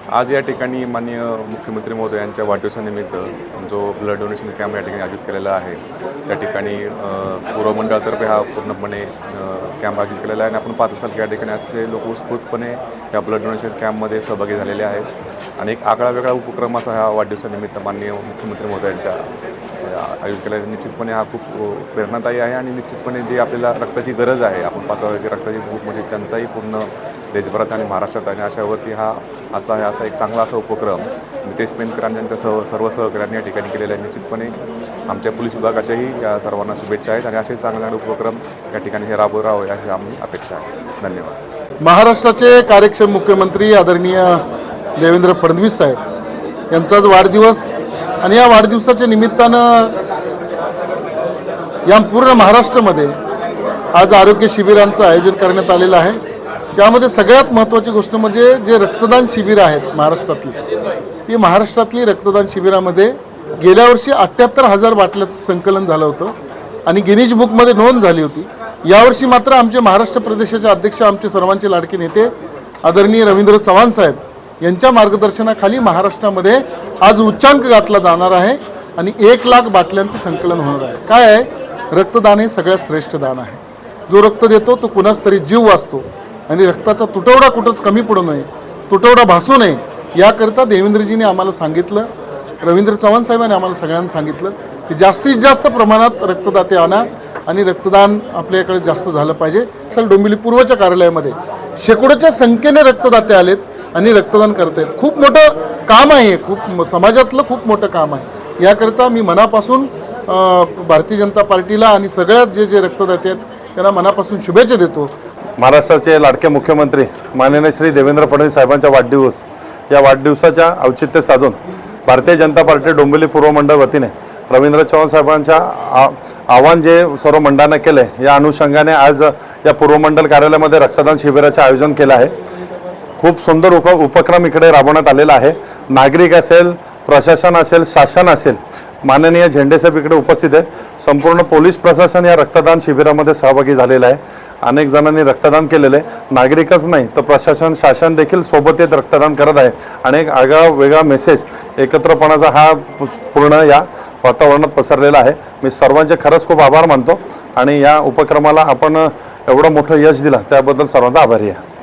आज या ठिकाणी माननीय मुख्यमंत्री महोदय यांच्या वाढदिवसानिमित्त जो ब्लड डोनेशन कॅम्प या ठिकाणी आयोजित केलेला आहे, त्या ठिकाणी पूर्व मंडळातर्फे हा पूर्णपणे कॅम्प आयोजित केलेला आहे आणि आपण पाहत असाल की या ठिकाणी असे लोक उत्स्फूर्तपणे या ब्लड डोनेशन कॅम्पमध्ये सहभागी झालेले आहेत आणि एक आगळा वेगळा उपक्रम असा ह्या वाढदिवसानिमित्त माननीय मुख्यमंत्री महोदयांच्या आयोजित केला आहे। निश्चितपणे हा खूप प्रेरणादायी आहे आणि निश्चितपणे जी आपल्याला रक्ताची गरज आहे, आपण पाहतो की रक्ताची खूप म्हणजे टंचाई पूर्ण देशभरात आणि महाराष्ट्रात आहे, अशावरती आजचा असा एक चांगला असा उपक्रम नितेश पेंडकर आणि त्यांच्या सर्व सहकाऱ्यांनी या ठिकाणी केलेला आहे। निश्चितपणे आमच्या पोलीस विभागाच्याही या सर्वांना शुभेच्छा आहेत आणि असे चांगले उपक्रम या ठिकाणी हे राबवावे अशी आम्ही अपेक्षा आहे। धन्यवाद। महाराष्ट्राचे कार्यक्षम मुख्यमंत्री आदरणीय देवेंद्र फडणवीस साहेब यांचा वाढदिवस आणि या वाढदिवसाच्या निमित्तानं या पूर्ण महाराष्ट्रामध्ये आज आरोग्य शिबिरांचं आयोजन करण्यात आलेलं आहे। त्यामध्ये सगळ्यात महत्त्वाची गोष्ट म्हणजे जे रक्तदान शिबिरं आहेत महाराष्ट्रातली, महाराष्ट्रातली रक्तदान शिबिरामध्ये गेल्या वर्षी 78,000 बाटल्याचं संकलन झालं होतं आणि गिनीज बुकमध्ये नोंद झाली होती। यावर्षी मात्र आमचे महाराष्ट्र प्रदेशाचे अध्यक्ष, आमचे सर्वांचे लाडके नेते आदरणीय रवींद्र चव्हाण साहेब यांच्या मार्गदर्शनाखाली महाराष्ट्रामध्ये आज उच्चांक गाठला जाणार आहे आणि 1 लाख बाटल्यांचं संकलन होणार आहे। काय आहे, रक्तदान हे सगळ्यात श्रेष्ठ दान आहे। जो रक्त देतो तो कुणाच तरी जीव वाचतो आणि रक्ताचा तुटवडा कुठंच कमी पडू नये, तुटवडा भासू नये, याकरता देवेंद्रजीने आम्हाला सांगितलं, रवींद्र चव्हाण साहेबांनी आम्हाला सगळ्यांना सांगितलं की जास्तीत जास्त प्रमाणात रक्तदाते आणा आणि रक्तदान आपल्याकडे जास्त झालं पाहिजे। असेल डोंबिवली पूर्वच्या कार्यालयामध्ये शेकडोच्या संख्येने रक्तदाते आलेत आणि रक्तदान करत आहेत। खूप मोठं काम आहे, खूप समाजातलं खूप मोठं काम आहे। याकरता मी मनापासून भारतीय जनता पार्टीला आणि सगळ्यात जे रक्तदाते आहेत त्यांना मनापासून शुभेच्छा देतो। महाराष्ट्राचे लाडके मुख्यमंत्री माननीय श्री देवेंद्र फडणवीस साहेबांचा वाढदिवस, या वाढदिवसाच्या औचित्य साधून भारतीय जनता पार्टी डोंबिवली पूर्व मंडळ वतीने रवींद्र चव्हाण साहेबांच्या आव्हान जे सर्व मंडळांना केले, या अनुषंगाने आज या पूर्व मंडळ कार्यालयामध्ये रक्तदान शिबिराचे आयोजन केलं आहे। खूप सुंदर उपक्रम इकडे राबवण्यात आलेला आहे। नागरिक असेल, प्रशासन असेल, शासन असेल, माननीय झेंडे साहेब इकडे उपस्थित आहेत। संपूर्ण पोलीस प्रशासन या रक्तदान शिबिरामध्ये सहभागी झालेलं आहे। अनेक जणांनी रक्तदान केलेलं आहे। नागरिकच नाही तर प्रशासन, शासन देखील सोबत येत रक्तदान करत आहे आणि एक आगळा वेगळा मेसेज, एकत्रपणाचा हा पूर्ण या वातावरणात पसरलेला आहे। मी सर्वांचे खरंच खूप आभार मानतो आणि या उपक्रमाला आपण एवढं मोठं यश दिलं त्याबद्दल सर्वांचा आभारी आहे।